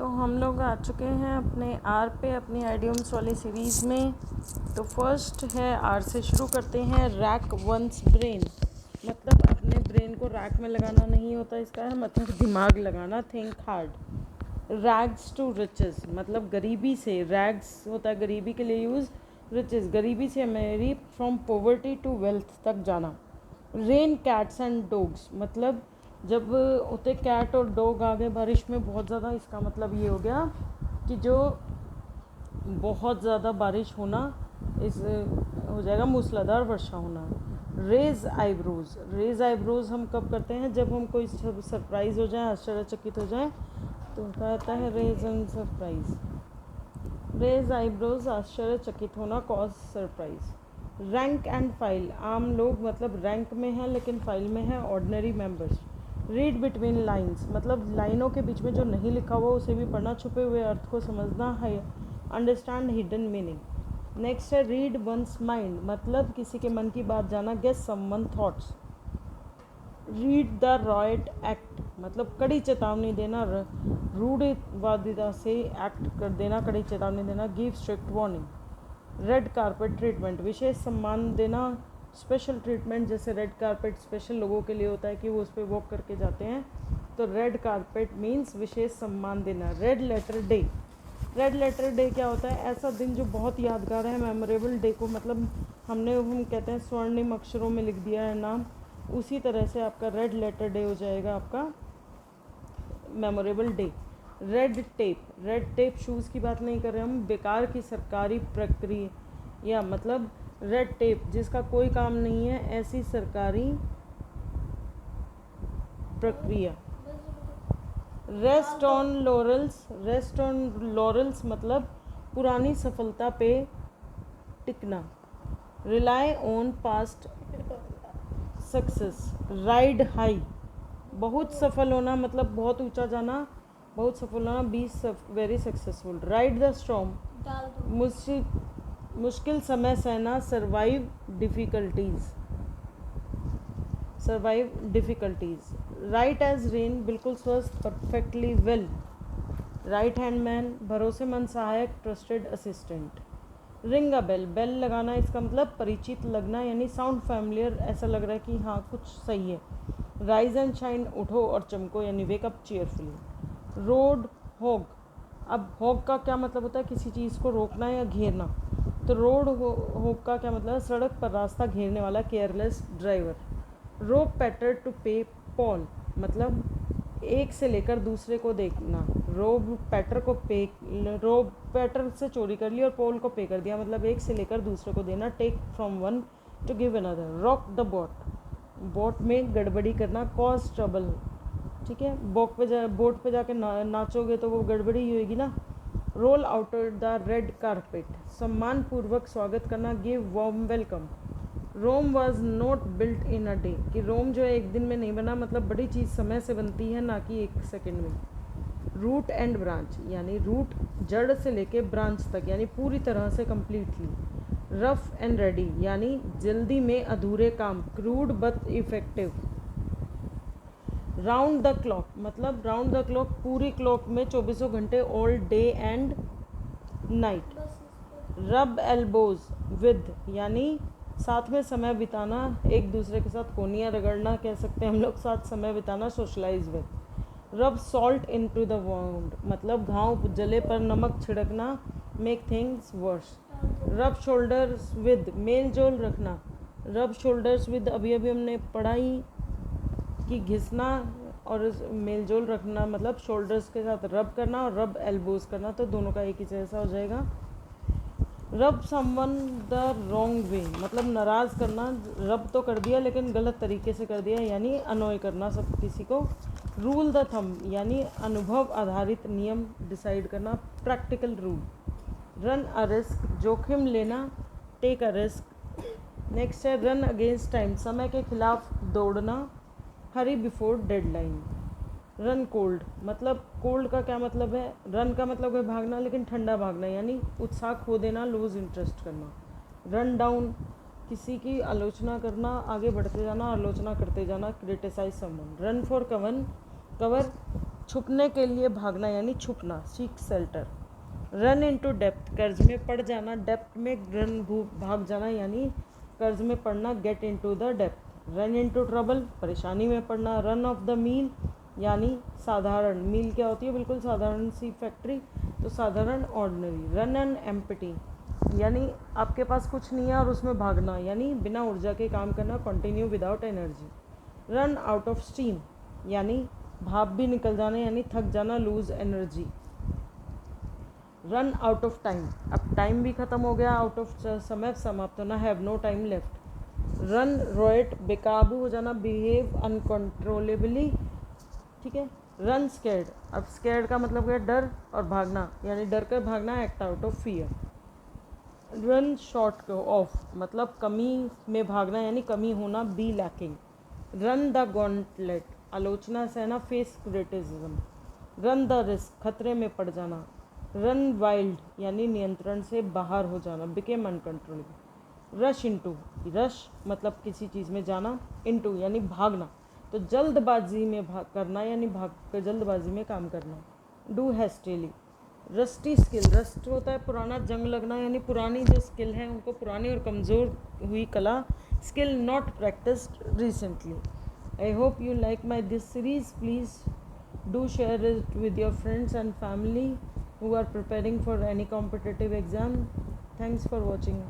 तो हम लोग आ चुके हैं अपने आर पे, अपनी आइडियम्स वाली सीरीज़ में। तो फर्स्ट है आर से शुरू करते हैं, रैक वंस ब्रेन। मतलब अपने ब्रेन को रैक में लगाना नहीं होता, इसका है मतलब दिमाग लगाना, think hard. Rags to riches, मतलब गरीबी से, रैग्स होता है गरीबी के लिए यूज़, रिचेस गरीबी से अमीरी, फ्रॉम पॉवर्टी टू वेल्थ तक जाना। रेन कैट्स एंड डॉग्स, मतलब जब होते कैट और डॉग आ गए बारिश में बहुत ज़्यादा, इसका मतलब ये हो गया कि जो बहुत ज़्यादा बारिश होना, इस हो जाएगा मूसलाधार वर्षा होना। रेज आईब्रोज, रेज आईब्रोज हम कब करते हैं? जब हम कोई सरप्राइज़ हो जाए, आश्चर्यचकित हो जाए, तो कहता है raise and surprise. Raise eyebrows, आश्चर्यचकित होना, cause surprise. Rank and file, आम लोग, मतलब रैंक में है लेकिन फाइल में है, ordinary members. Read between lines, मतलब लाइनों के बीच में जो नहीं लिखा हुआ उसे भी पढ़ना, छुपे हुए अर्थ को समझना है, अंडरस्टैंड हिडन मीनिंग। नेक्स्ट है रीड वंस माइंड, मतलब किसी के मन की बात जाना, guess someone thoughts. Read the riot act, मतलब कड़ी चेतावनी देना, रूढ़िवादिता से एक्ट कर देना, कड़ी चेतावनी देना, give strict warning. Red carpet treatment, विशेष सम्मान देना, स्पेशल ट्रीटमेंट, जैसे रेड कारपेट स्पेशल लोगों के लिए होता है कि वो उस पर वॉक करके जाते हैं, तो रेड कारपेट मीन्स विशेष सम्मान देना। Red letter day, red letter day क्या होता है? ऐसा दिन जो बहुत यादगार है, मेमोरेबल डे को, मतलब हम कहते हैं स्वर्णिम अक्षरों में लिख दिया है नाम, उसी तरह से आपका रेड लेटर डे हो जाएगा आपका memorable day. Red tape, red tape shoes की बात नहीं कर रहे हम, बेकार की सरकारी प्रक्रिया, मतलब रेड टेप जिसका कोई काम नहीं है, ऐसी सरकारी प्रक्रिया। Rest on laurels, rest on laurels मतलब पुरानी सफलता पे टिकना। Rely on past success. Ride high, बहुत सफल होना, मतलब बहुत ऊंचा जाना, बहुत सफल होना, be very successful. Ride the storm, मुश्किल समय सहना, survive difficulties, survive difficulties. Right as rain, बिल्कुल स्वस्थ, perfectly well. Right hand man, भरोसेमंद सहायक, trusted assistant. Ring a bell, bell लगाना, इसका मतलब परिचित लगना, यानी साउंड फैमिलियर, ऐसा लग रहा है कि हाँ कुछ सही है। राइज एंड शाइन, उठो और चमको, यानी wake up cheerfully. Road hog, अब हॉग का क्या मतलब होता है? किसी चीज़ को रोकना या घेरना, तो रोड हॉग का क्या मतलब है? सड़क पर रास्ता घेरने वाला, केयरलेस ड्राइवर। रोप पैटर टू पे पॉल, मतलब एक से लेकर दूसरे को देखना। रोप पैटर को पे, रोप पैटर से चोरी कर ली और पोल को पे कर दिया, मतलब एक से लेकर दूसरे को देना। Take from one to give another. Rock the boat, boat में गड़बड़ी करना, कॉज ट्रबल, ठीक है, बोट पे जाके नाचोगे तो वो गड़बड़ी ही होगी ना। Roll out the red carpet, सम्मान पूर्वक स्वागत करना, give warm welcome. Rome was not built in a day, कि रोम जो है एक दिन में नहीं बना, मतलब बड़ी चीज़ समय से बनती है, ना कि एक सेकंड में। रूट एंड ब्रांच, यानी रूट जड़ से लेके ब्रांच तक, यानी पूरी तरह से कम्प्लीटली। रफ एंड रेडी, यानी जल्दी में अधूरे काम, crude but effective. Round the clock, मतलब राउंड द क्लॉक, पूरी क्लॉक में 24 घंटे, ऑल डे एंड नाइट। रब एल्बोज विद, यानी साथ में समय बिताना, एक दूसरे के साथ कोनियाँ रगड़ना कह सकते हैं हम लोग, साथ समय बिताना, socialise with. Rub salt into the wound, मतलब घाव जले पर नमक छिड़कना, make things worse. Rub shoulders with, मेल जोल रखना। रब शोल्डर्स विद, अभी अभी हमने पढ़ा ही कि घिसना और मेल जोल रखना, मतलब शोल्डर्स के साथ रब करना, और रब एल्बोज करना, तो दोनों का एक ही जैसा हो जाएगा। रब समवन द रॉन्ग वे, मतलब नाराज़ करना, रब तो कर दिया लेकिन गलत तरीके से कर दिया, यानी अनोय करना सब किसी को। रूल द थम, यानी अनुभव आधारित नियम डिसाइड करना, practical rule. Run a risk, जोखिम लेना, टेक अ रिस्क। नेक्स्ट है रन अगेंस्ट टाइम, समय के खिलाफ दौड़ना, हरी बिफोर डेडलाइन। रन कोल्ड, मतलब कोल्ड का क्या मतलब है? रन का मतलब है भागना, लेकिन ठंडा भागना, यानी उत्साह खो देना, लूज इंटरेस्ट करना। रन डाउन, किसी की आलोचना करना, आगे बढ़ते जाना, आलोचना करते जाना, criticise someone. Run for cover, छुपने के लिए भागना यानी छुपना, सीक शेल्टर। रन इनटू डेप्थ, कर्ज में पड़ जाना, डेप्थ में भाग जाना यानी कर्ज में पड़ना, get into the depth. Run into trouble, परेशानी में पड़ना। रन ऑफ द मील यानी साधारण, मील क्या होती है, बिल्कुल साधारण सी फैक्ट्री, तो साधारण, ऑर्डिनरी। रन एन एम्प्टी यानी आपके पास कुछ नहीं है और उसमें भागना यानी बिना ऊर्जा के काम करना, continue without energy. Run out of steam यानी भाप भी निकल जाना यानी थक जाना, lose energy. Run out of time, अब टाइम भी ख़त्म हो गया, आउट ऑफ समय समाप्त होना, have no time left. Run riot, बेकाबू हो जाना, बिहेव अनकंट्रोलेबली, ठीक है। रन स्कैर्ड, अब स्कैर्ड का मतलब क्या, डर और भागना यानी डर कर भागना, act out of fear. Run short of मतलब कमी में भागना यानी कमी होना, be lacking. Run the gauntlet, आलोचना सहना, face criticism. Run the risk, खतरे में पड़ जाना। रन वाइल्ड यानी नियंत्रण से बाहर हो जाना, became uncontrollable. Rush into, rush मतलब किसी चीज़ में जाना, इनटू यानी भागना, तो जल्दबाजी में भाग करना यानी भाग कर जल्दबाजी में काम करना। डू हैस्टिली। रस्टी स्किल, रस्ट होता है पुराना, जंग लगना यानी पुरानी जो स्किल है उनको पुरानी और कमज़ोर हुई कला, skill not practised recently. I hope you like this series. Please do share it with your friends and family who are preparing for any competitive exam. Thanks for watching.